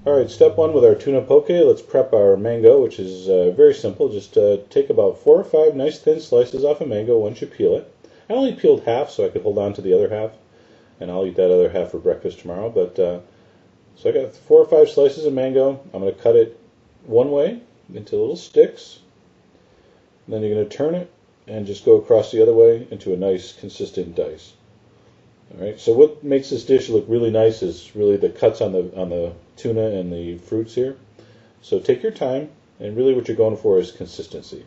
Alright, step one with our tuna poke, let's prep our mango, which is very simple. Just take about 4 or 5 nice thin slices off a mango once you peel it. I only peeled half so I could hold on to the other half, and I'll eat that other half for breakfast tomorrow. But so I got 4 or 5 slices of mango. I'm going to cut it one way into little sticks, and then you're going to turn it and just go across the other way into a nice consistent dice. Alright, so what makes this dish look really nice is really the cuts on the tuna and the fruits here. So take your time, and really what you're going for is consistency.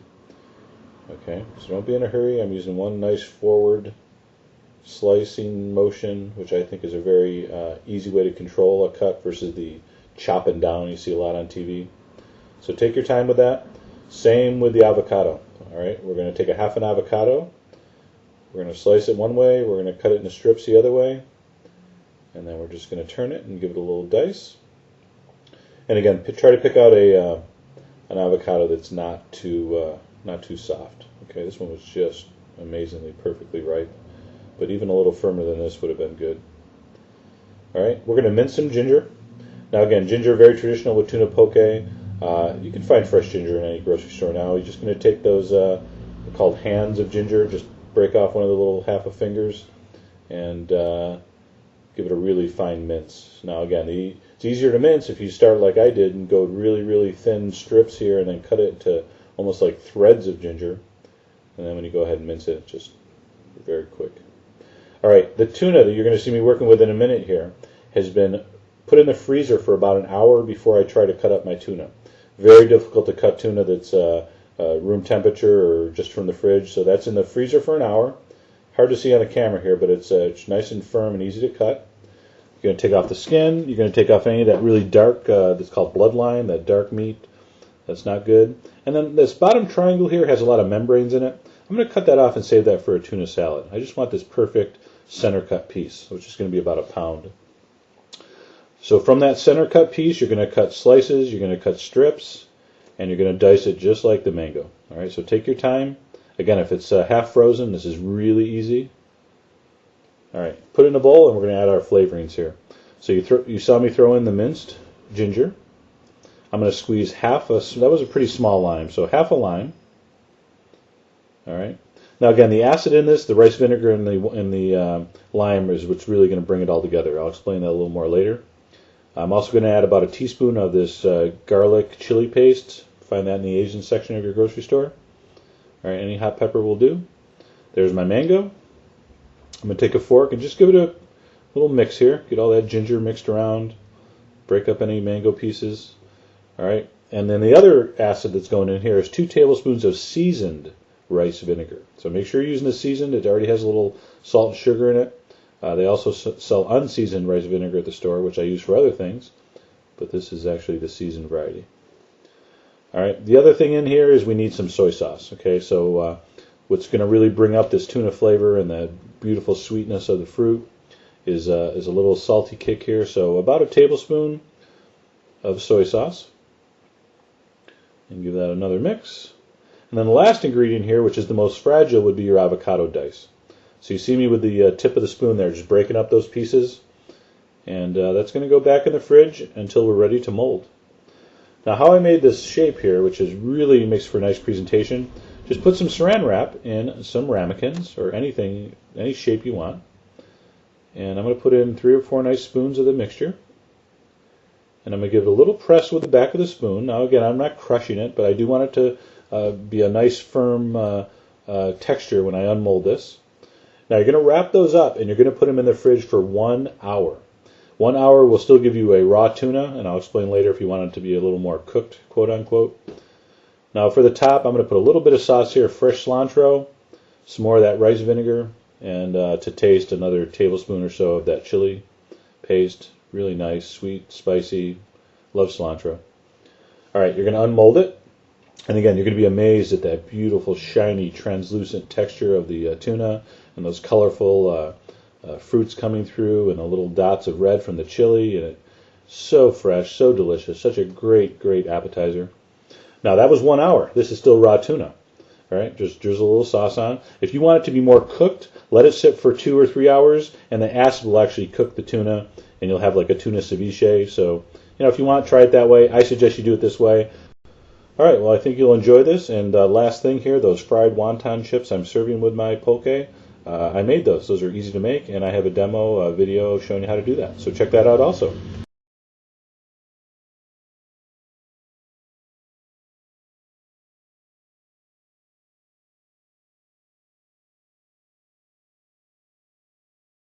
Okay, so don't be in a hurry. I'm using one nice forward slicing motion, which I think is a very easy way to control a cut versus the chopping down you see a lot on TV. So take your time with that. Same with the avocado. Alright, we're going to take a half an avocado. We're going to slice it one way, we're going to cut it into strips the other way, and then we're just going to turn it and give it a little dice. And again, try to pick out an avocado that's not too soft. Okay, this one was just amazingly perfectly ripe, but even a little firmer than this would have been good. All right, we're going to mince some ginger. Now again, ginger very traditional with tuna poke. You can find fresh ginger in any grocery store now. You're just going to take those they're called hands of ginger, just break off one of the little half of fingers and give it a really fine mince. Now again, it's easier to mince if you start like I did and go really, really thin strips here and then cut it into almost like threads of ginger. And then when you go ahead and mince it, just very quick. Alright, the tuna that you're going to see me working with in a minute here has been put in the freezer for about an hour before I try to cut up my tuna. Very difficult to cut tuna that's room temperature or just from the fridge. So that's in the freezer for an hour. Hard to see on the camera here, but it's nice and firm and easy to cut. You're going to take off the skin. You're going to take off any of that really dark, that's called bloodline, that dark meat. That's not good. And then this bottom triangle here has a lot of membranes in it. I'm going to cut that off and save that for a tuna salad. I just want this perfect center cut piece, which is going to be about a pound. So from that center cut piece, you're going to cut slices, you're going to cut strips, and you're going to dice it just like the mango. All right, so take your time. Again, if it's half frozen, this is really easy. All right, put it in a bowl, and we're going to add our flavorings here. So you saw me throw in the minced ginger. I'm going to squeeze that was a pretty small lime, so half a lime. All right. Now again, the acid in this, the rice vinegar and the lime is what's really going to bring it all together. I'll explain that a little more later. I'm also going to add about a teaspoon of this garlic chili paste. Find that in the Asian section of your grocery store. All right, any hot pepper will do. There's my mango. I'm going to take a fork and just give it a little mix here. Get all that ginger mixed around. Break up any mango pieces. All right, and then the other acid that's going in here is 2 tablespoons of seasoned rice vinegar. So make sure you're using the seasoned. It already has a little salt and sugar in it. They also sell unseasoned rice vinegar at the store, which I use for other things, but this is actually the seasoned variety. All right, the other thing in here is we need some soy sauce. Okay, so what's going to really bring up this tuna flavor and the beautiful sweetness of the fruit is a little salty kick here. So about a tablespoon of soy sauce, and give that another mix. And then the last ingredient here, which is the most fragile, would be your avocado dice. So you see me with the tip of the spoon there, just breaking up those pieces. And that's going to go back in the fridge until we're ready to mold. Now how I made this shape here, which is really makes for a nice presentation, just put some saran wrap in some ramekins, or anything, any shape you want. And I'm going to put in 3 or 4 nice spoons of the mixture. And I'm going to give it a little press with the back of the spoon. Now again, I'm not crushing it, but I do want it to be a nice firm texture when I unmold this. Now you're going to wrap those up and you're going to put them in the fridge for 1 hour. 1 hour will still give you a raw tuna, and I'll explain later if you want it to be a little more cooked, quote unquote. Now for the top, I'm going to put a little bit of sauce here, fresh cilantro, some more of that rice vinegar, and to taste another tablespoon or so of that chili paste. Really nice, sweet, spicy, love cilantro. All right, you're going to unmold it. And again, you're going to be amazed at that beautiful, shiny, translucent texture of the tuna and those colorful fruits coming through and the little dots of red from the chili. And it's so fresh, so delicious, such a great, great appetizer. Now, that was 1 hour. This is still raw tuna. All right, just drizzle a little sauce on. If you want it to be more cooked, let it sit for 2 or 3 hours, and the acid will actually cook the tuna, and you'll have like a tuna ceviche. So if you want, try it that way. I suggest you do it this way. All right, well, I think you'll enjoy this. And last thing here, those fried wonton chips I'm serving with my poke. I made those. Those are easy to make, and I have a demo video showing you how to do that. So check that out also.